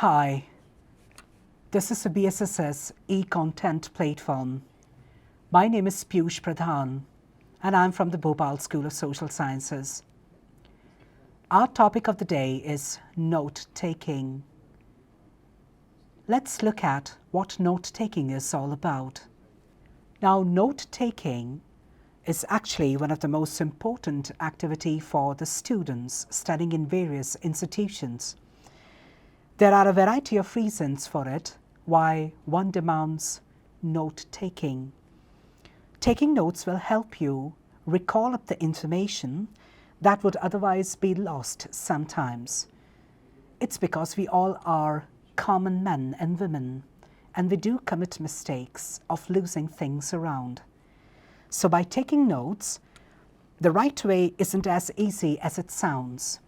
Hi, this is the BSSS e-content platform. My name is Piyush Pradhan and I'm from the Bhopal School of Social Sciences. Our topic of the day is note-taking. Let's look at what note-taking is all about. Now, note-taking is actually one of the most important activity for the students studying in various institutions. There are a variety of reasons for it why one demands note-taking. Taking notes will help you recall up the information that would otherwise be lost sometimes. It's because we all are common men and women, and we do commit mistakes of losing things around. So by taking notes, the right way isn't as easy as it sounds.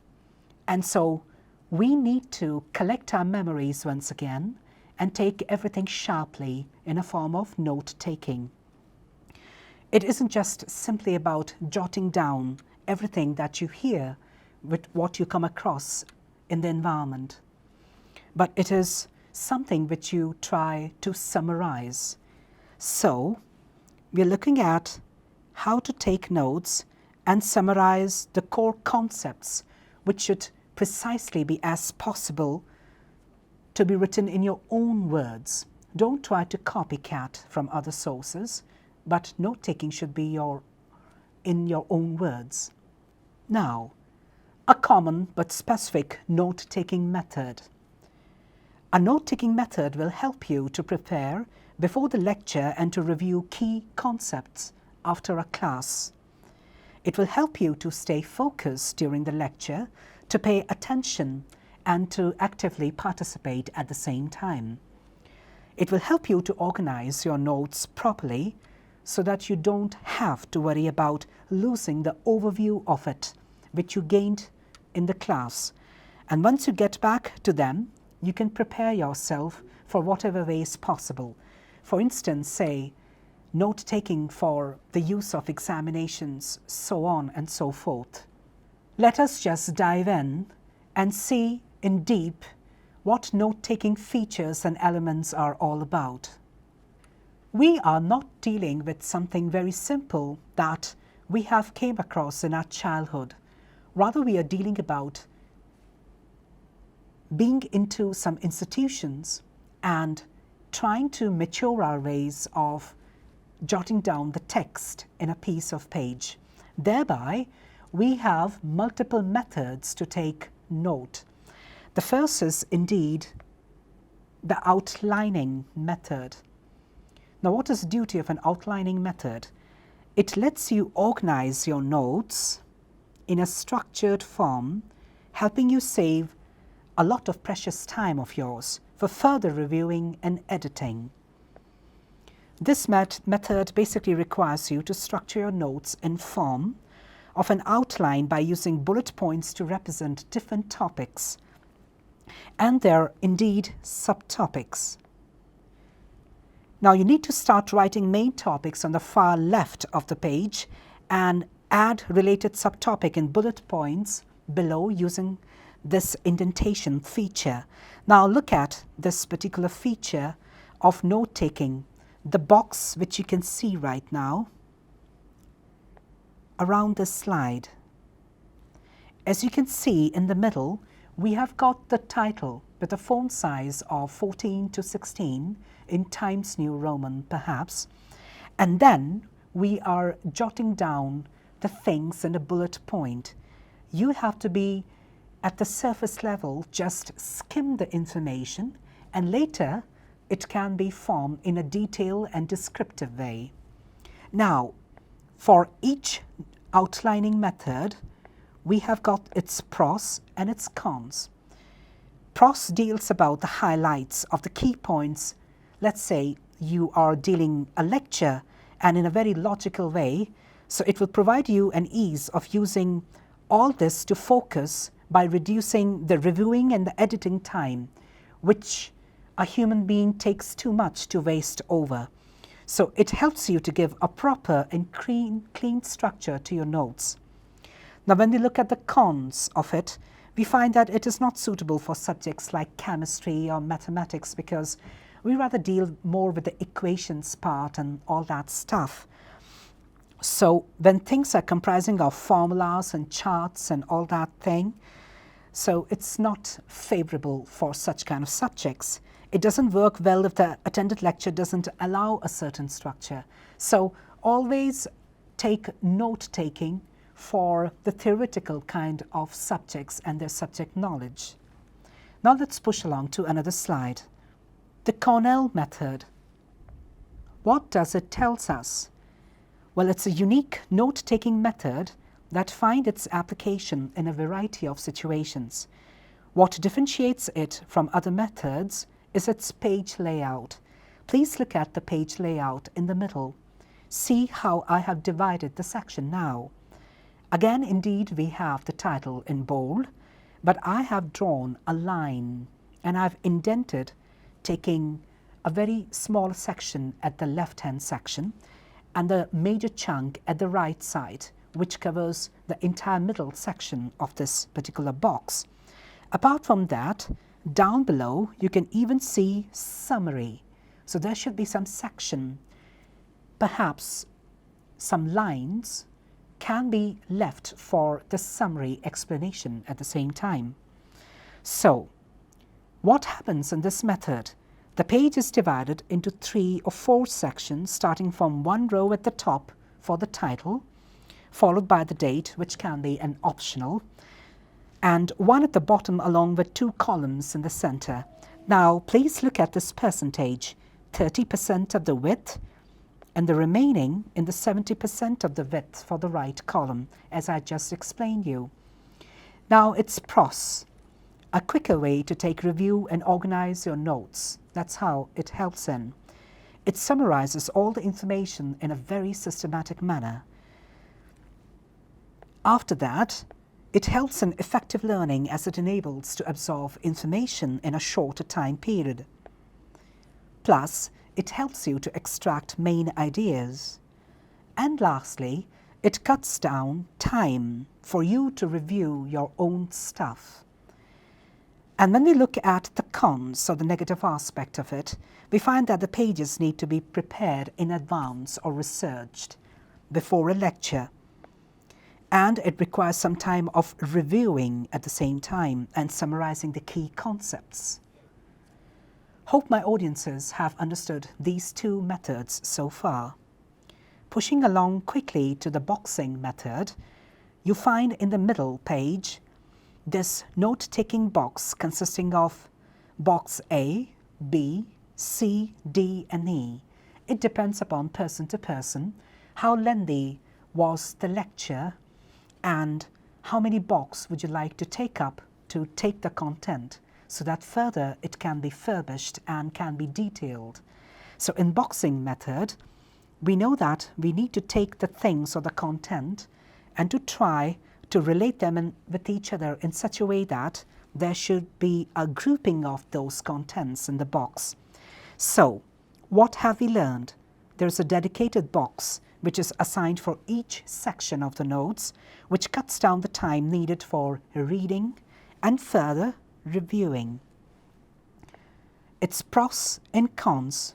And so we need to collect our memories once again and take everything sharply in a form of note-taking. It isn't just simply about jotting down everything that you hear with what you come across in the environment, but it is something which you try to summarize. So we're looking at how to take notes and summarize the core concepts which should precisely be as possible to be written in your own words. Don't try to copycat from other sources, but note-taking should be in your own words. Now, a common but specific note-taking method. A note-taking method will help you to prepare before the lecture and to review key concepts after a class. It will help you to stay focused during the lecture, to pay attention and to actively participate at the same time. It will help you to organize your notes properly so that you don't have to worry about losing the overview of it which you gained in the class. And once you get back to them, you can prepare yourself for whatever way is possible. For instance, say, note-taking for the use of examinations, so on and so forth. Let us just dive in and see in deep what note-taking features and elements are all about. We are not dealing with something very simple that we have came across in our childhood. Rather, we are dealing about being into some institutions and trying to mature our ways of jotting down the text in a piece of page. Thereby, we have multiple methods to take note. The first is indeed the outlining method. Now, what is the duty of an outlining method? It lets you organize your notes in a structured form, helping you save a lot of precious time of yours for further reviewing and editing. This method basically requires you to structure your notes in form of an outline by using bullet points to represent different topics, and they're indeed subtopics. Now you need to start writing main topics on the far left of the page and add related subtopic in bullet points below using this indentation feature. Now look at this particular feature of note-taking, the box which you can see right now around this slide. As you can see in the middle, we have got the title with a font size of 14:16 in Times New Roman perhaps, and then we are jotting down the things in a bullet point. You have to be at the surface level, just skim the information, and later it can be formed in a detailed and descriptive way. Now, for each outlining method, we have got its pros and its cons. Pros deals about the highlights of the key points. Let's say you are dealing a lecture and in a very logical way, so it will provide you an ease of using all this to focus by reducing the reviewing and the editing time, which a human being takes too much to waste over. So it helps you to give a proper and clean structure to your notes. Now when we look at the cons of it, we find that it is not suitable for subjects like chemistry or mathematics because we rather deal more with the equations part and all that stuff. So when things are comprising of formulas and charts and all that thing, so it's not favorable for such kind of subjects. It doesn't work well if the attended lecture doesn't allow a certain structure. So always take note-taking for the theoretical kind of subjects and their subject knowledge. Now let's push along to another slide. The Cornell method. What does it tell us? Well, it's a unique note-taking method that finds its application in a variety of situations. What differentiates it from other methods is its page layout. Please look at the page layout in the middle. See how I have divided the section now. Again, indeed, we have the title in bold, but I have drawn a line and I've indented, taking a very small section at the left-hand section and the major chunk at the right side, which covers the entire middle section of this particular box. Apart from that, down below, you can even see summary. So there should be some section, perhaps some lines can be left for the summary explanation at the same time. So what happens in this method? The page is divided into 3 or 4 sections, starting from one row at the top for the title, followed by the date, which can be an optional, and one at the bottom along with 2 columns in the center. Now please look at this percentage, 30% of the width and the remaining in the 70% of the width for the right column, as I just explained you. Now it's PROS, a quicker way to take review and organize your notes. That's how it helps in. It summarizes all the information in a very systematic manner. After that, it helps in effective learning as it enables to absorb information in a shorter time period. Plus, it helps you to extract main ideas. And lastly, it cuts down time for you to review your own stuff. And when we look at the cons, or the negative aspect of it, we find that the pages need to be prepared in advance or researched before a lecture. And it requires some time of reviewing at the same time and summarizing the key concepts. Hope my audiences have understood these 2 methods so far. Pushing along quickly to the boxing method, you find in the middle page this note-taking box consisting of box A, B, C, D and E. It depends upon person to person, how lengthy was the lecture and how many boxes would you like to take up to take the content, so that further it can be furbished and can be detailed. So in boxing method, we know that we need to take the things or the content and to try to relate them with each other in such a way that there should be a grouping of those contents in the box. So what have we learned? There's a dedicated box which is assigned for each section of the notes, which cuts down the time needed for reading and further reviewing. Its pros and cons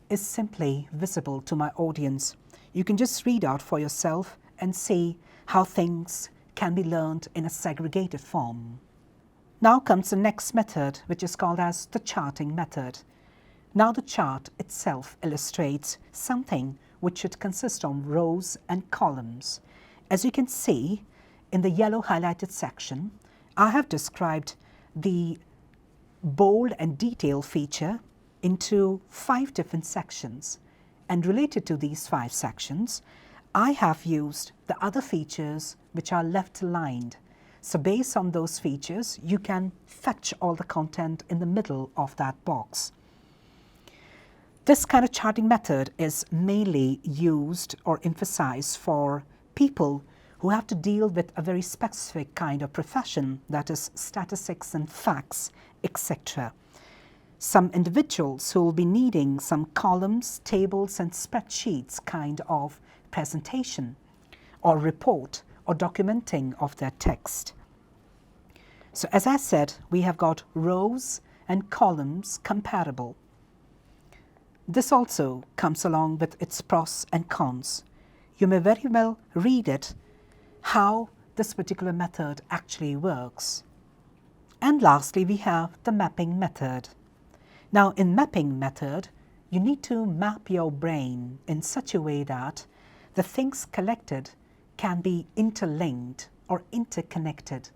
is simply visible to my audience. You can just read out for yourself and see how things can be learned in a segregated form. Now comes the next method, which is called as the charting method. Now the chart itself illustrates something which should consist of rows and columns. As you can see in the yellow highlighted section, I have described the bold and detail feature into 5 different sections, and related to these 5 sections, I have used the other features which are left aligned. So based on those features, you can fetch all the content in the middle of that box. This kind of charting method is mainly used or emphasized for people who have to deal with a very specific kind of profession, that is statistics and facts, etc. Some individuals who will be needing some columns, tables and spreadsheets kind of presentation or report or documenting of their text. So as I said, we have got rows and columns compatible. This also comes along with its pros and cons. You may very well read it, how this particular method actually works. And lastly, we have the mapping method. Now, in mapping method, you need to map your brain in such a way that the things collected can be interlinked or interconnected.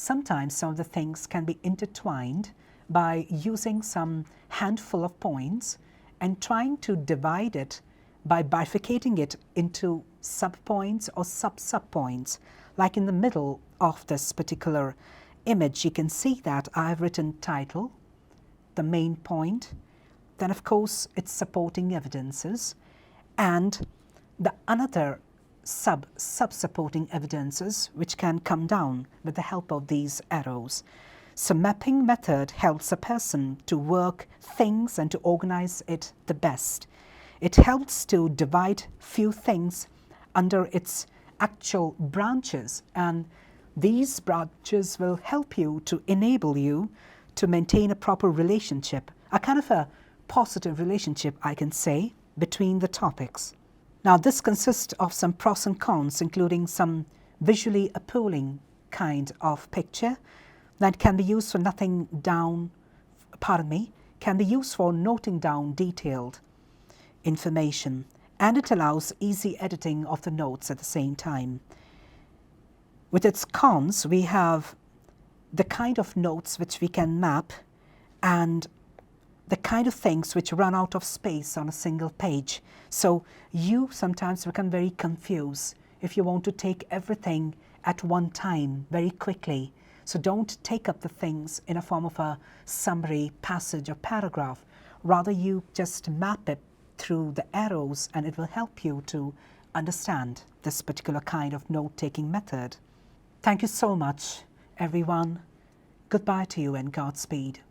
Sometimes some of the things can be intertwined by using some handful of points and trying to divide it by bifurcating it into subpoints or sub-subpoints. Like in the middle of this particular image, you can see that I have written title, the main point, then of course its supporting evidences, and the another sub-supporting evidences which can come down with the help of these arrows. So mapping method helps a person to work things and to organize it the best. It helps to divide few things under its actual branches, and these branches will help you to enable you to maintain a proper relationship, a kind of a positive relationship, I can say, between the topics. Now, this consists of some pros and cons, including some visually appealing kind of picture that can be used for can be used for noting down detailed information, and it allows easy editing of the notes at the same time. With its cons, we have the kind of notes which we can map and the kind of things which run out of space on a single page. So you sometimes become very confused if you want to take everything at one time very quickly. So don't take up the things in a form of a summary, passage or paragraph. Rather, you just map it through the arrows and it will help you to understand this particular kind of note-taking method. Thank you so much, everyone. Goodbye to you and Godspeed.